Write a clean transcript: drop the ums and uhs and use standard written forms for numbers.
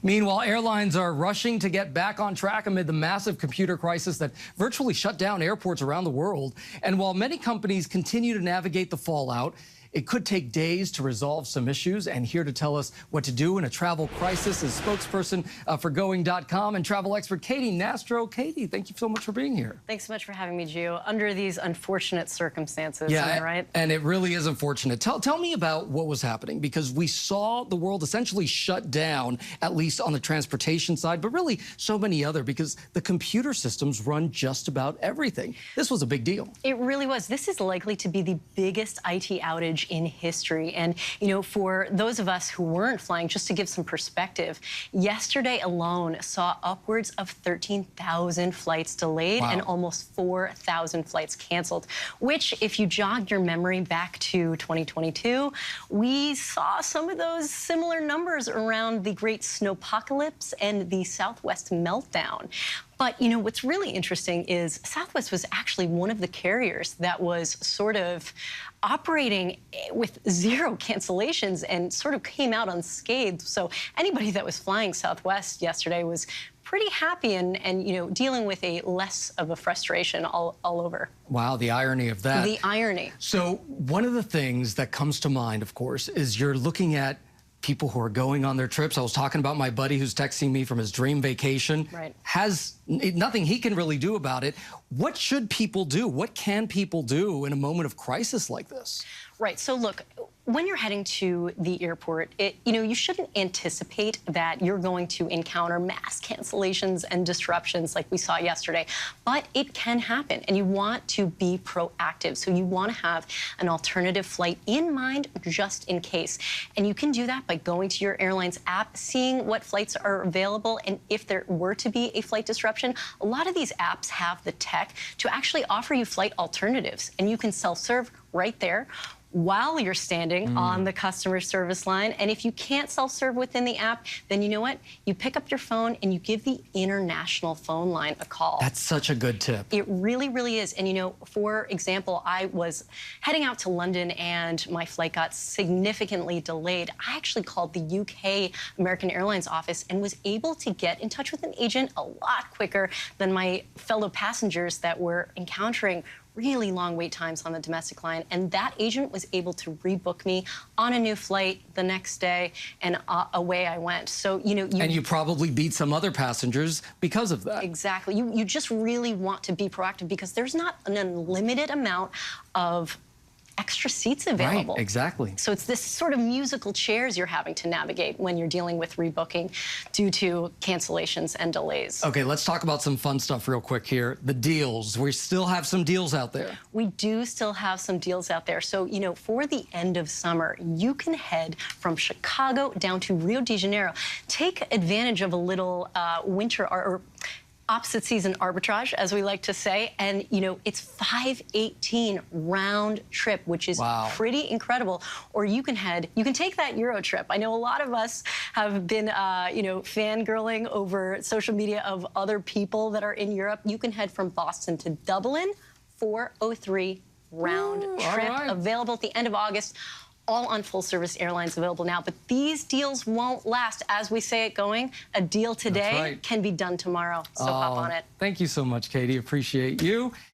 Meanwhile, airlines are rushing to get back on track amid the massive computer crisis that virtually shut down airports around the world. And while many companies continue to navigate the fallout, it could take days to resolve some issues. And here to tell us what to do in a travel crisis is spokesperson for Going.com and travel expert Katy Nastro. Katy, thank you so much for being here. Thanks so much for having me, Gio, under these unfortunate circumstances. Yeah, am I right? And it really is unfortunate. Tell me about what was happening, because we saw the world essentially shut down, at least on the transportation side, but really so many other, because the computer systems run just about everything. This was a big deal. It really was. This is likely to be the biggest IT outage in history. And, you know, for those of us who weren't flying, just to give some perspective, yesterday alone saw upwards of 13,000 flights delayed and almost 4,000 flights canceled, which, if you jog your memory back to 2022, we saw some of those similar numbers around the Great Snowpocalypse and the Southwest meltdown. But, you know, what's really interesting is Southwest was actually one of the carriers that was sort of operating with zero cancellations and sort of came out unscathed. So anybody that was flying Southwest yesterday was pretty happy and you know, dealing with a less of a frustration all over. Wow, the irony of that. The irony. So one of the things that comes to mind, of course, is you're looking at people who are going on their trips. I was talking about my buddy who's texting me from his dream vacation. Right. Has nothing he can really do about it. What should people do? What can people do in a moment of crisis like this? Right. So look, when you're heading to the airport, you know, you shouldn't anticipate that you're going to encounter mass cancellations and disruptions like we saw yesterday, but it can happen, and you want to be proactive. So you want to have an alternative flight in mind just in case. And you can do that by going to your airline's app, seeing what flights are available, and if there were to be a flight disruption, a lot of these apps have the tech to actually offer you flight alternatives, and you can self-serve right there while you're standing on the customer service line. And if you can't self-serve within the app, then you know what? You pick up your phone and you give the international phone line a call. That's such a good tip. It really, really is. And, you know, for example, I was heading out to London and my flight got significantly delayed. I actually called the UK American Airlines office and was able to get in touch with an agent a lot quicker than my fellow passengers that were encountering really long wait times on the domestic line, and that agent was able to rebook me on a new flight the next day, and away I went. So, you know, and you probably beat some other passengers because of that. Exactly. You just really want to be proactive, because there's not an unlimited amount of extra seats available. Right, exactly. So it's this sort of musical chairs you're having to navigate when you're dealing with rebooking due to cancellations and delays. Okay, let's talk about some fun stuff real quick here. The deals. We still have some deals out there. We do still have some deals out there. So, you know, for the end of summer, you can head from Chicago down to Rio de Janeiro. Take advantage of a little winter or opposite season arbitrage, as we like to say, and you know, it's $518 round trip, which is pretty incredible. Or you can take that Euro trip. I know a lot of us have been you know, fangirling over social media of other people that are in Europe. You can head from Boston to Dublin, $403 round trip, available at the end of August. All on full-service airlines available now. But these deals won't last. As we say it going, a deal today can be done tomorrow. So hop on it. Thank you so much, Katy. Appreciate you.